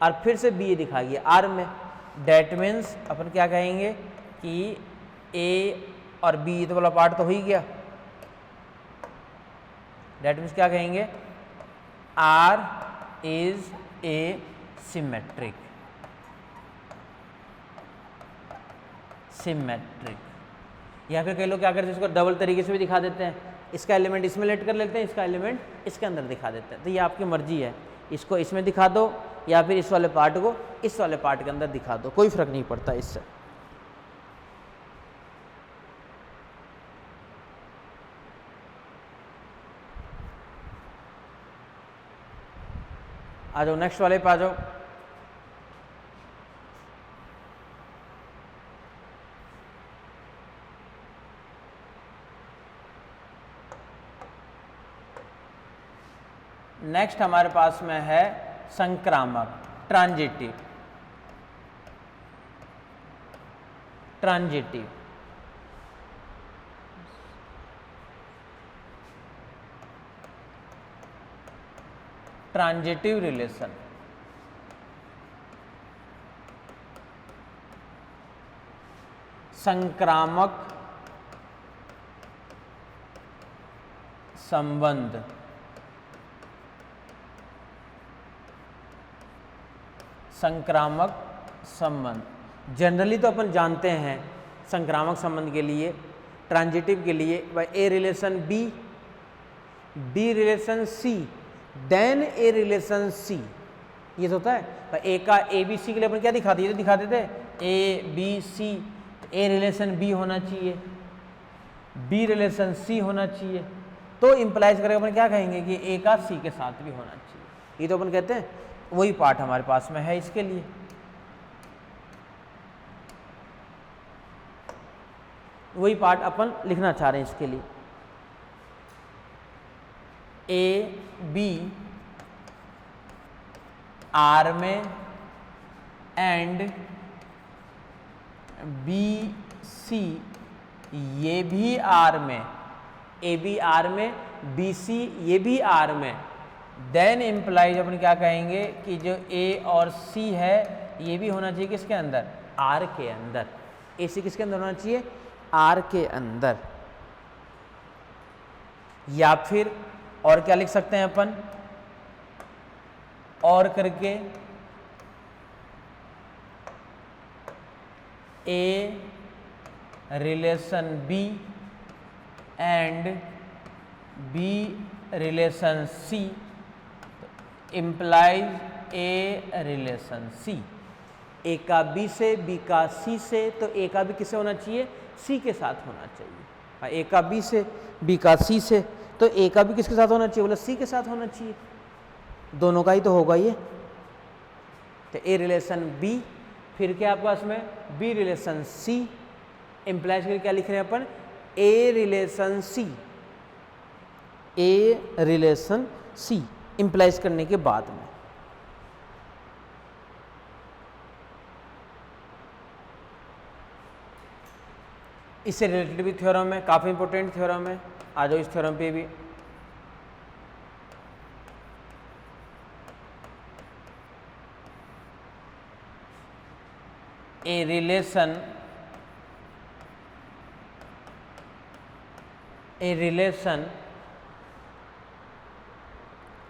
और फिर से बी दिखाइए आर में। डैट मीन्स अपन क्या कहेंगे कि ए और बी तो वाला पार्ट तो हो ही गया। डैट मीन्स क्या कहेंगे, आर इज ए सिमेट्रिक। या फिर कई लोग क्या करते हैं, इसको डबल तरीके से भी दिखा देते हैं, इसका एलिमेंट इसमें लेट कर लेते हैं, इसका एलिमेंट इसके अंदर दिखा देते हैं। तो ये आपकी मर्जी है, इसको इसमें दिखा दो या फिर इस वाले पार्ट को इस वाले पार्ट के अंदर दिखा दो, कोई फर्क नहीं पड़ता इससे। आ जाओ नेक्स्ट वाले पे आ जाओ। नेक्स्ट हमारे पास में है संक्रामक, ट्रांजिटिव। Transitive relation. संक्रामक संबंध। संक्रामक संबंध जनरली तो अपन जानते हैं संक्रामक संबंध के लिए, ट्रांजिटिव के लिए ए रिलेशन बी, बी रिलेशन सी, देन ए रिलेशन सी, ये होता है। ए का ए बी सी के लिए अपन क्या दिखाते, ये तो दिखाते थे A B C, A relation B होना चाहिए, बी रिलेशन सी होना चाहिए, तो इंप्लाइज करके अपन क्या कहेंगे कि ए का सी के साथ भी होना चाहिए। ये तो अपन कहते हैं, वही पार्ट हमारे पास में है इसके लिए। वही पार्ट अपन लिखना चाह रहे हैं इसके लिए। ए बी आर में एंड बी सी ये भी आर में, ए बी आर में, बी सी ये भी आर में, देन इम्प्लाइज अपन क्या कहेंगे कि जो ए और सी है ये भी होना चाहिए किसके अंदर, आर के अंदर। ए सी किसके अंदर होना चाहिए, आर के अंदर। या फिर और क्या लिख सकते हैं अपन, और करके A relation B and B relation C implies A relation C. A का बी से, बी का सी से, तो ए का भी किससे होना चाहिए, सी के साथ होना चाहिए। ए का बी से, बी का सी से, तो ए का भी किसके साथ होना चाहिए, बोला सी के साथ होना चाहिए, दोनों का ही तो होगा ये। तो ए रिलेशन बी, फिर क्या आपके पास में बी रिलेशन सी, इम्प्लाइज करके क्या लिख रहे हैं अपन, ए relation C, A relation C implies करने के बाद में। इससे रिलेटेड भी थ्योरम है, काफी इंपॉर्टेंट थ्योरम है, आ जाओ इस थ्योरम पे भी। A relation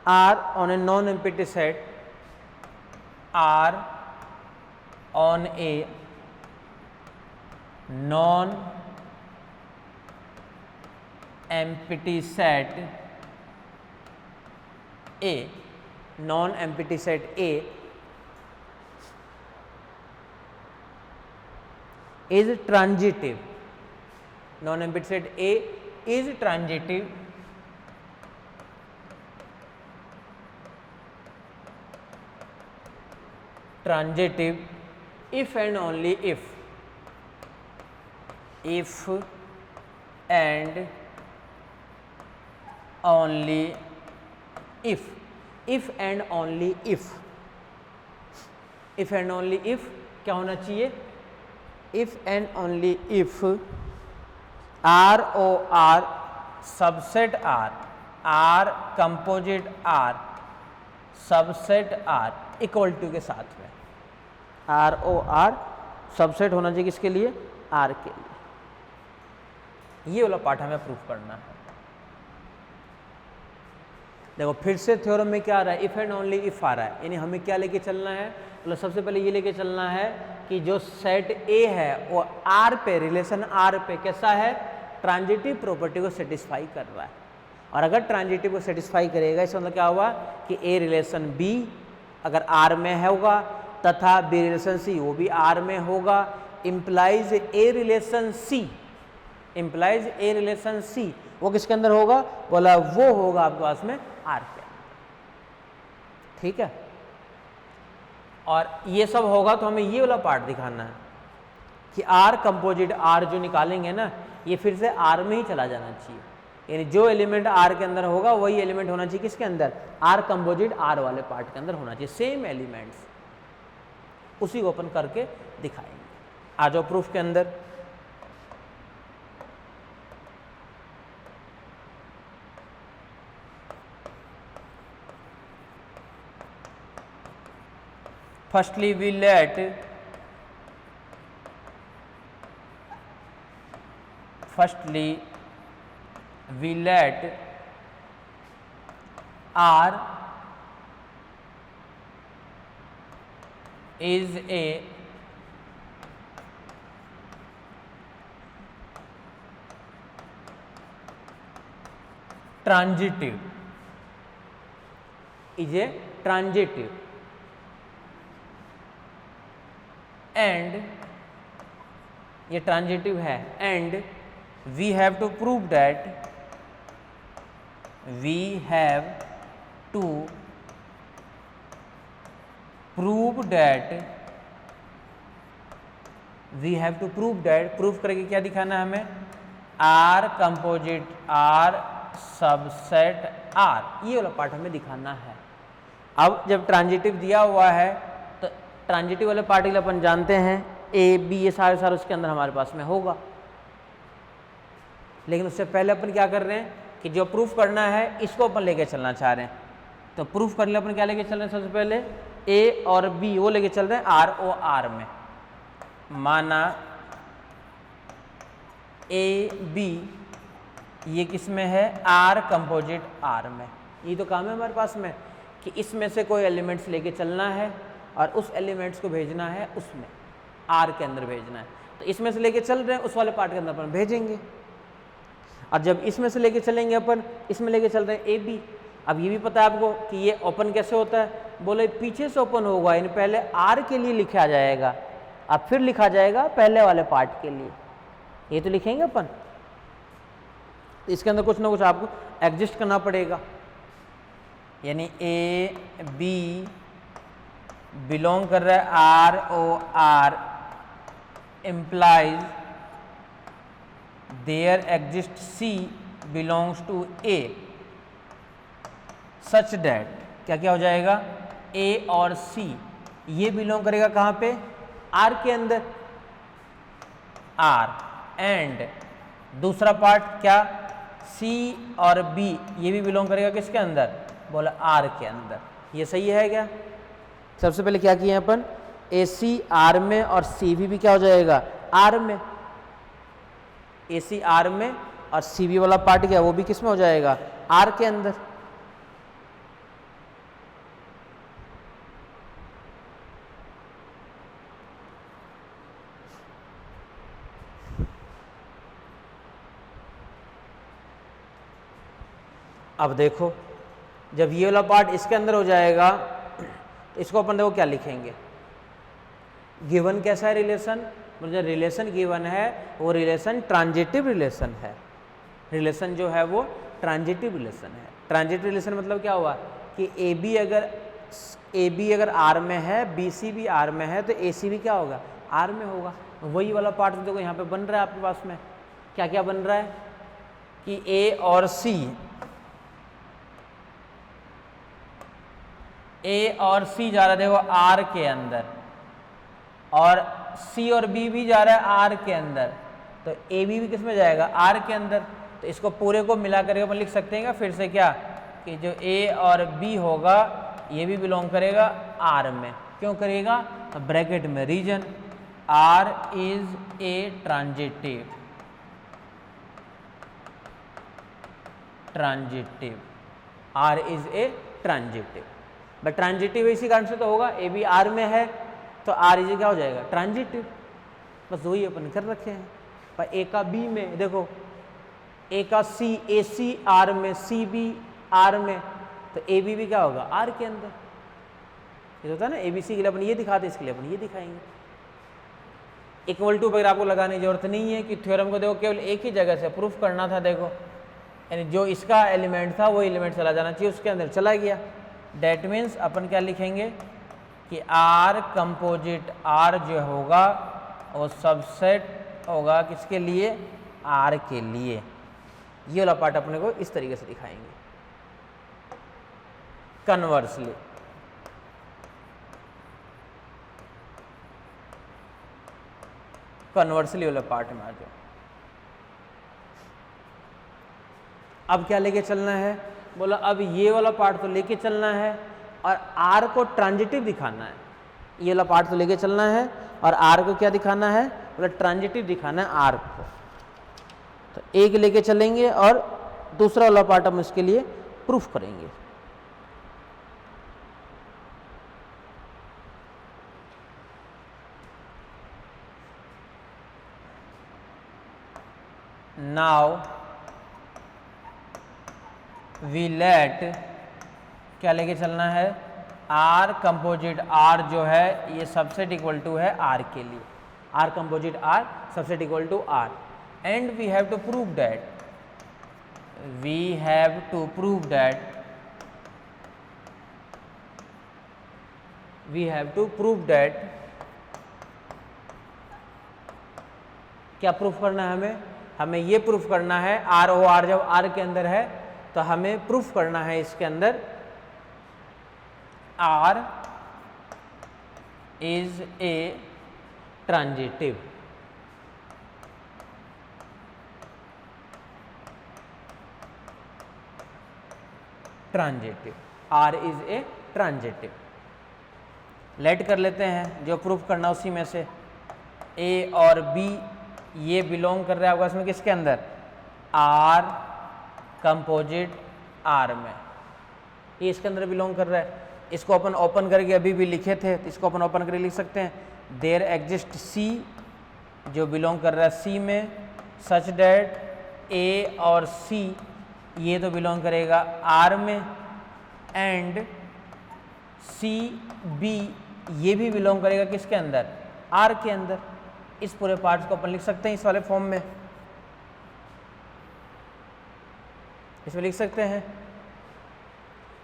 R on a non-empty set, R on a non-empty set A, non-empty set A is transitive. Non-empty set A is transitive if and only if and only if क्या होना चाहिए, if and only if R O R subset R, R composite R, subset R equal to के साथ में, are O are subset होना चाहिए किसके लिए, आर के लिए। ये वाला पार्ट हमें प्रूफ करना है। देखो फिर से थ्योरम में क्या आ रहा है, इफ एंड ओनली इफ आ रहा है, यानी हमें क्या लेके चलना है, मतलब सबसे पहले ये लेके चलना है कि जो सेट ए है वो आर पे, रिलेशन आर पे कैसा है, ट्रांजिटिव प्रॉपर्टी को सेटिस्फाई कर रहा है। और अगर ट्रांजिटिव को सेटिस्फाई करेगा इसका मतलब क्या हुआ कि ए रिलेशन बी अगर आर में होगा तथा बी रिलेशन सी वो भी आर में होगा, implies A relation C, implies A relation सी वो किसके अंदर होगा, बोला वो होगा आपके पास में आर के अंदर। ठीक है, और ये सब होगा तो हमें ये वाला पार्ट दिखाना है कि आर कंपोजिट आर जो निकालेंगे ना ये फिर से आर में ही चला जाना चाहिए, यानी जो एलिमेंट आर के अंदर होगा वही एलिमेंट होना चाहिए किसके अंदर, आर कंपोजिट आर वाले पार्ट के अंदर होना चाहिए, सेम एलिमेंट्स, उसी को अपन करके दिखाएंगे। आ जाओ प्रूफ के अंदर। Firstly, we let R is a transitive, and ये ट्रांजिटिव है, and we have to prove that proof करके क्या दिखाना है हमें, R composite R subset R, ये वाला पार्ट हमें दिखाना है। अब जब ट्रांजिटिव दिया हुआ है तो ट्रांजिटिव वाले पार्ट के लिए अपन जानते हैं ए बी ये सारे उसके अंदर हमारे पास में होगा, लेकिन उससे पहले अपन क्या कर रहे हैं कि जो प्रूफ करना है इसको अपन लेके चलना चाह रहे हैं। तो प्रूफ करने अपन क्या लेके चल रहे हैं, सबसे पहले ए और बी वो लेके चल रहे हैं आर ओ आर में, माना ए बी ये किस में है, आर कंपोजिट आर में। ये तो काम है हमारे पास में कि इसमें से कोई एलिमेंट्स लेके चलना है और उस एलिमेंट्स को भेजना है उसमें आर के अंदर भेजना है। तो इसमें से लेके चल रहे हैं उस वाले पार्ट के अंदर अपन भेजेंगे, और जब इसमें से लेके चलेंगे अपन इसमें लेके चल रहे हैं ए बी। अब ये भी पता है आपको कि ये ओपन कैसे होता है, बोले पीछे से ओपन होगा, यानी पहले आर के लिए लिखा जाएगा अब फिर लिखा जाएगा पहले वाले पार्ट के लिए, ये तो लिखेंगे अपन। इसके अंदर कुछ ना कुछ आपको एडजस्ट करना पड़ेगा, यानी ए बी बिलोंग कर रहा है R O R, implies there exists C belongs to A such that क्या क्या हो जाएगा, A और C ये बिलोंग करेगा कहाँ पे, R के अंदर, R, एंड दूसरा पार्ट क्या, C और B ये भी बिलोंग करेगा किसके अंदर, बोला R के अंदर। ये सही है क्या? सबसे पहले क्या किए अपन, ए सी आर में और सी भी क्या हो जाएगा आर में, ए सी आर में और सी बी वाला पार्ट क्या वो भी किस में हो जाएगा आर के अंदर। अब देखो जब ये वाला पार्ट इसके अंदर हो जाएगा तो इसको अपन देखो क्या लिखेंगे, गिवन कैसा है रिलेशन, जो रिलेशन गिवन है वो रिलेशन ट्रांजिटिव रिलेशन है, रिलेशन जो है वो ट्रांजिटिव रिलेशन है। ट्रांजिटिव रिलेशन मतलब क्या हुआ कि ए बी अगर आर में है, बी सी भी आर में है, तो ए सी भी क्या होगा आर में होगा। वही वाला पार्ट देखो यहाँ पे बन रहा है आपके पास में, क्या क्या बन रहा है कि ए और सी जा रहा है देखो आर के अंदर, और सी और बी भी जा रहा है आर के अंदर, तो ए बी भी किस में जाएगा आर के अंदर। तो इसको पूरे को मिला करके अपन लिख सकते हैं फिर से क्या कि जो ए और बी होगा ये भी बिलोंग करेगा आर में। क्यों करेगा? ब्रैकेट में reason R is a transitive, R is a transitive. But transitive इसी कारण से तो होगा, ए भी आर में है तो आर इज क्या हो जाएगा? ट्रांजिटिव। बस वही अपन कर रखे हैं। पर ए का बी में देखो, ए का सी, ए सी आर में, सी बी आर में, तो ए बी भी क्या होगा? आर के अंदर। ये होता है ना, ए बी सी के लिए अपन ये दिखाते, इसके लिए अपन ये दिखाएंगे। इक्वल टू वगैरह आपको लगाने की जरूरत नहीं है कि थ्योरम को देखो केवल एक ही जगह से प्रूफ करना था। देखो यानी जो इसका एलिमेंट था वो एलिमेंट चला जाना चाहिए, उसके अंदर चला गया। डैट मीन्स अपन क्या लिखेंगे कि आर कंपोजिट आर जो होगा वो सबसेट होगा किसके लिए? आर के लिए। ये वाला पार्ट अपने को इस तरीके से दिखाएंगे। कन्वर्सली वाला पार्ट में आ जाओ। अब क्या लेके चलना है? बोला अब ये वाला पार्ट तो लेके चलना है और आर को ट्रांजिटिव दिखाना है। ये वाला पार्ट तो लेके चलना है और आर को क्या दिखाना है? बोला ट्रांजिटिव दिखाना है आर को। तो एक लेके चलेंगे और दूसरा वाला पार्ट हम इसके लिए प्रूफ करेंगे। नाउ वी लेट क्या लेके चलना है? आर कंपोजिट आर जो है ये सबसेट इक्वल टू है आर के लिए। R composite R subset equal to R and we have to prove that क्या प्रूफ करना है हमें ये प्रूफ करना है आर ओ आर जब आर के अंदर है तो हमें प्रूफ करना है इसके अंदर R is a transitive. R is a transitive. Let कर लेते हैं जो प्रूफ करना उसी में से। ए और बी ये बिलोंग कर रहा होगा इसमें किसके अंदर? आर कंपोजिट आर में। ये इसके अंदर बिलोंग कर रहा है। इसको अपन ओपन करके अभी भी लिखे थे तो इसको अपन ओपन करके लिख सकते हैं। देयर एग्जिस्ट सी जो बिलोंग कर रहा है सी में, सच डैट ए और सी ये तो बिलोंग करेगा आर में एंड सी बी ये भी बिलोंग करेगा किसके अंदर? आर के अंदर। इस पूरे पार्ट्स को अपन लिख सकते हैं इस वाले फॉर्म में, इसमें लिख सकते हैं।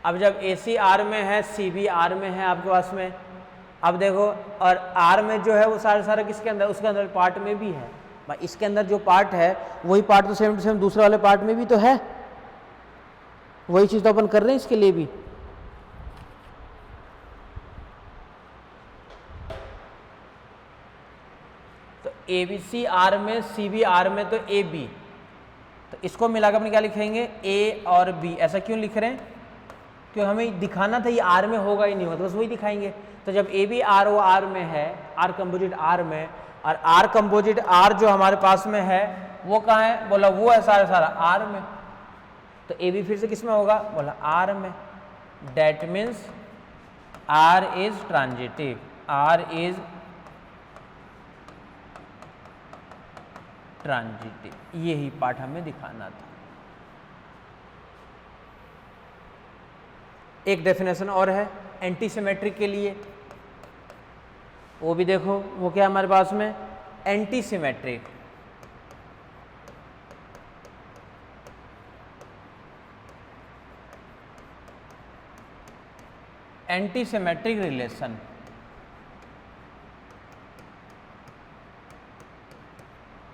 अब जब ए सी आर में है, सी बी आर में है आपके पास में, अब देखो और आर में जो है वो सारा किसके अंदर? उसके अंदर पार्ट में भी है। भाई इसके अंदर जो पार्ट है वही पार्ट तो सेम टू सेम दूसरे वाले पार्ट में भी तो है। वही चीज़ तो अपन कर रहे हैं इसके लिए भी। तो ए बी सी आर में, सी बी आर में, तो ए बी, तो इसको मिलाकर अपने क्या लिखेंगे? ए और बी। ऐसा क्यों लिख रहे हैं? क्यों हमें दिखाना था ये आर में होगा ही नहीं होगा, तो बस वही दिखाएंगे। तो जब A B R O R में है, आर कंपोजिट आर में, और आर कंपोजिट आर जो हमारे पास में है वो कहाँ है? बोला वो है सारा आर में। तो ए बी फिर से किस में होगा? बोला आर में। That means R is transitive. R is transitive. यही पार्ट हमें दिखाना था। एक डेफिनेशन और है एंटी सिमेट्रिक के लिए, वो भी देखो। वो क्या हमारे पास में? Anti symmetric. Anti symmetric relation.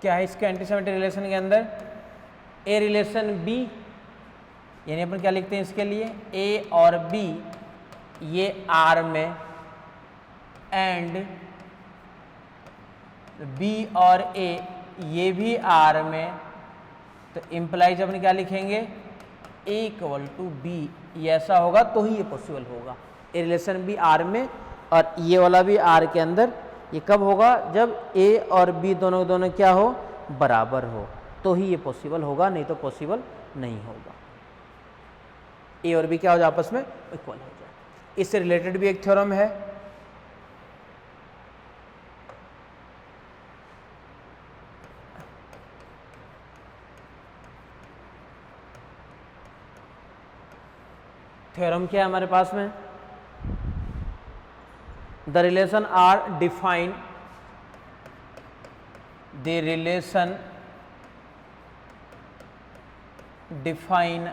क्या है इसके एंटी सिमेट्रिक रिलेशन के अंदर? ए रिलेशन बी, यानी अपन क्या लिखते हैं इसके लिए? ए और बी ये आर में एंड बी और ए ये भी आर में, तो इम्प्लाइज अपन क्या लिखेंगे? ए इक्वल टू बी। ये ऐसा होगा तो ही ये पॉसिबल होगा। ए रिलेशन बी आर में और ये वाला भी आर के अंदर। ये कब होगा? जब ए और बी दोनों दोनों क्या हो? बराबर हो, तो ही ये पॉसिबल होगा, नहीं तो पॉसिबल नहीं होगा। ए और बी क्या हो जाए? आपस में इक्वल हो जाए। इससे रिलेटेड भी एक थ्योरम है, थ्योरम क्या है हमारे पास में? The relation R define, the relation define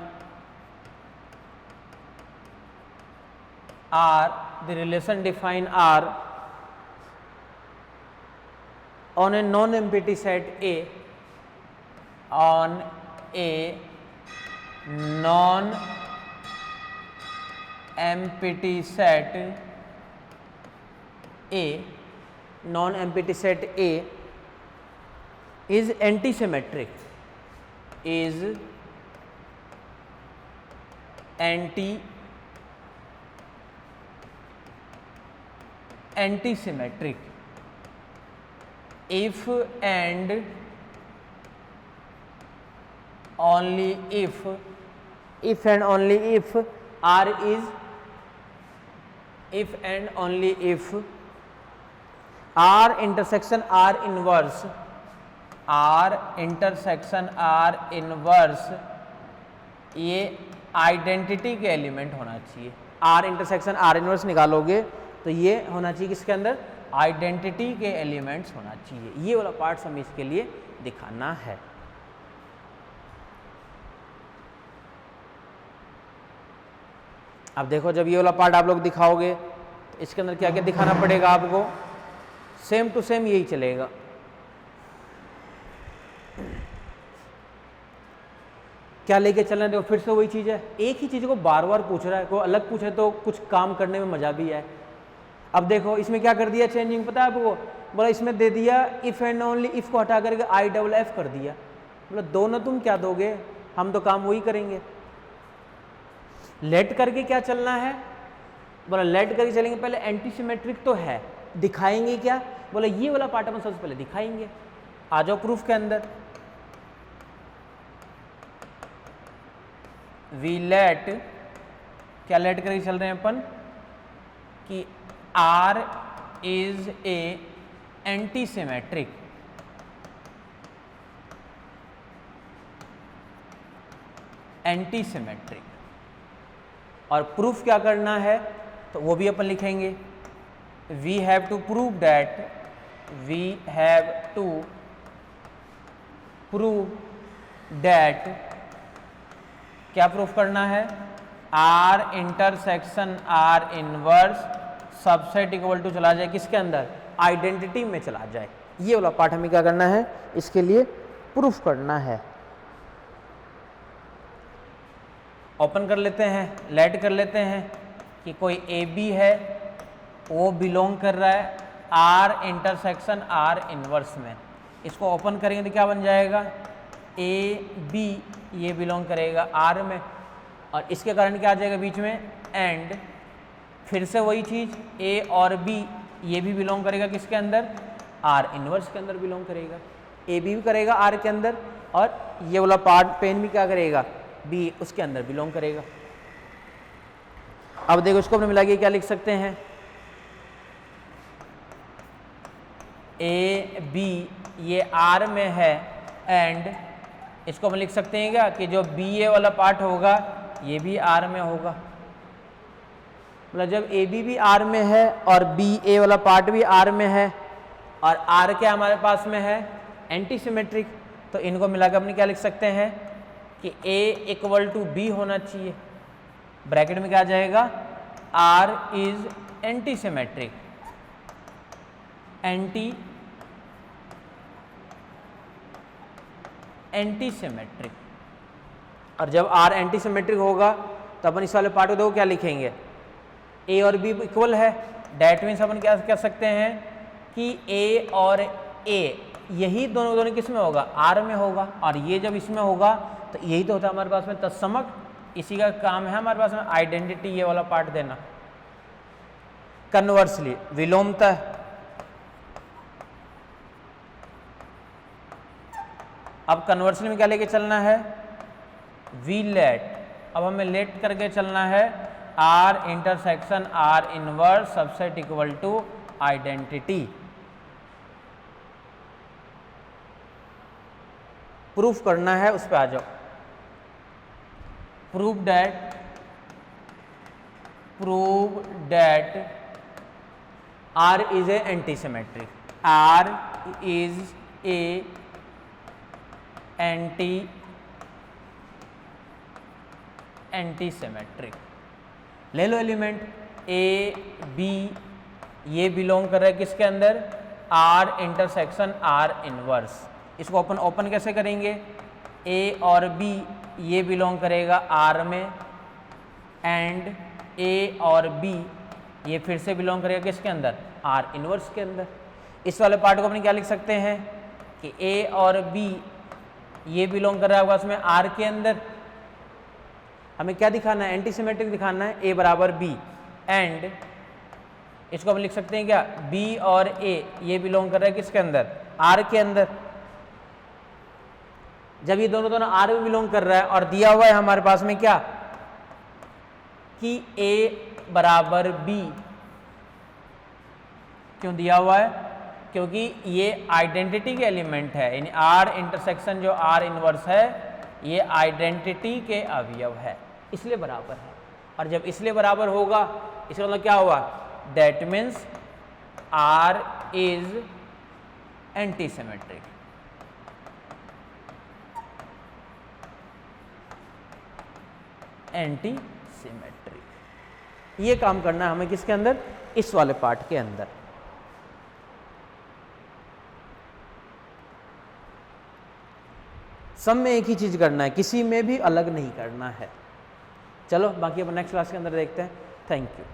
R, the relation define R on a non-empty set A, on a non-empty set A, non-empty set A is antisymmetric, is antisymmetric if and only if and only if R is, if and only if R intersection R inverse, R intersection R inverse ये identity के element होना चाहिए। R intersection R inverse निकालोगे तो ये होना चाहिए किसके अंदर? आइडेंटिटी के एलिमेंट्स होना चाहिए। ये वाला पार्ट हमें इसके लिए दिखाना है। अब देखो, जब ये वाला पार्ट आप लोग दिखाओगे, इसके अंदर क्या क्या दिखाना पड़ेगा आपको? सेम टू सेम यही चलेगा। क्या लेके चलना है? देखो फिर से वही चीज़ है, एक ही चीज़ को बार बार पूछ रहा है, कोई अलग पूछे तो कुछ काम करने में मजा भी है। अब देखो इसमें क्या कर दिया चेंजिंग, पता है आपको? बोला इसमें दे दिया इफ़ एंड ओनली इफ़ को हटा करके IFF कर दिया। बोला दोनों तुम क्या दोगे, हम तो काम वही करेंगे। लेट करके क्या चलना है? बोला लेट करके चलेंगे, पहले एंटीसिमेट्रिक तो है, दिखाएंगे क्या? बोला ये वाला पार्ट हम सबसे पहले दिखाएंगे। आ जाओ प्रूफ के अंदर। वी लेट, क्या लेट करके चल रहे हैं अपन कि R is a antisymmetric, antisymmetric. और प्रूफ क्या करना है तो वो भी अपन लिखेंगे। We have to prove that, we have to prove that, क्या प्रूफ करना है? R intersection R inverse subset equal to चला जाए किसके अंदर? आइडेंटिटी में चला जाए। ये वाला पार्ट हमें क्या करना है? इसके लिए प्रूफ करना है। ओपन कर लेते हैं, लेट कर लेते हैं कि कोई AB है, वो बिलोंग कर रहा है R इंटरसेक्शन R इनवर्स में। इसको ओपन करेंगे तो क्या बन जाएगा? AB ये बिलोंग करेगा R में, और इसके कारण क्या आ जाएगा बीच में? एंड। फिर से वही चीज़, A और B ये भी बिलोंग करेगा किसके अंदर? R इनवर्स के अंदर बिलोंग करेगा। AB भी करेगा R के अंदर, और ये वाला पार्ट पेन भी क्या करेगा? B उसके अंदर बिलोंग करेगा। अब देखो इसको अपने मिला के क्या लिख सकते हैं? AB ये R में है, एंड इसको हम लिख सकते हैं क्या कि जो BA वाला पार्ट होगा ये भी R में होगा। मतलब जब AB भी R में है और BA वाला पार्ट भी R में है, और R क्या हमारे पास में है? एंटीसिमेट्रिक, तो इनको मिलाकर अपने क्या लिख सकते हैं कि A इक्वल टू B होना चाहिए। ब्रैकेट में क्या आ जाएगा? R is antisymmetric, antisymmetric. और जब R एंटीसिमेट्रिक होगा तो अपन इस वाले पार्ट को देखो क्या लिखेंगे? A और B इक्वल है, डैट मीन्स अपन क्या कह सकते हैं कि A और A यही दोनों किस में होगा? R में होगा, और ये जब इसमें होगा तो यही तो होता है हमारे पास में तत्समक। इसी का काम है हमारे पास में आइडेंटिटी ये वाला पार्ट देना। कन्वर्सली विलोमतः अब कन्वर्सली में क्या लेके चलना है, वी लेट। अब हमें लेट करके चलना है R intersection R inverse subset equal to identity. Proof करना है, उस पे आ जाओ। Prove that R is a antisymmetric, R is a antisymmetric. ले लो एलिमेंट ए बी, ये बिलोंग कर रहा है किसके अंदर, आर इंटरसेक्शन आर इनवर्स। इसको ओपन कैसे करेंगे, ए और बी ये बिलोंग करेगा आर में, एंड ए और बी ये फिर से बिलोंग करेगा किसके अंदर, आर इनवर्स के अंदर। इस वाले पार्ट को अपन क्या लिख सकते हैं कि ए और बी ये बिलोंग कर रहा होगा उसमें आर के अंदर। हमें क्या दिखाना है, एंटीसिमेट्रिक दिखाना है, ए बराबर बी, एंड इसको हम लिख सकते हैं क्या, बी और ए ये बिलोंग कर रहा है किसके अंदर, आर के अंदर। जब ये दोनों आर में बिलोंग कर रहा है और दिया हुआ है हमारे पास में क्या कि ए बराबर बी, क्यों दिया हुआ है, क्योंकि ये आइडेंटिटी के एलिमेंट है, यानी आर इंटरसेक्शन जो आर इनवर्स है ये आइडेंटिटी के अवयव है, इसलिए बराबर है। और जब इसलिए बराबर होगा इसका मतलब क्या हुआ, that means R is antisymmetric. Antisymmetric, ये काम करना है हमें किसके अंदर, इस वाले पार्ट के अंदर। सब में एक ही चीज करना है, किसी में भी अलग नहीं करना है। चलो बाकी अपन नेक्स्ट क्लास के अंदर देखते हैं। Thank you.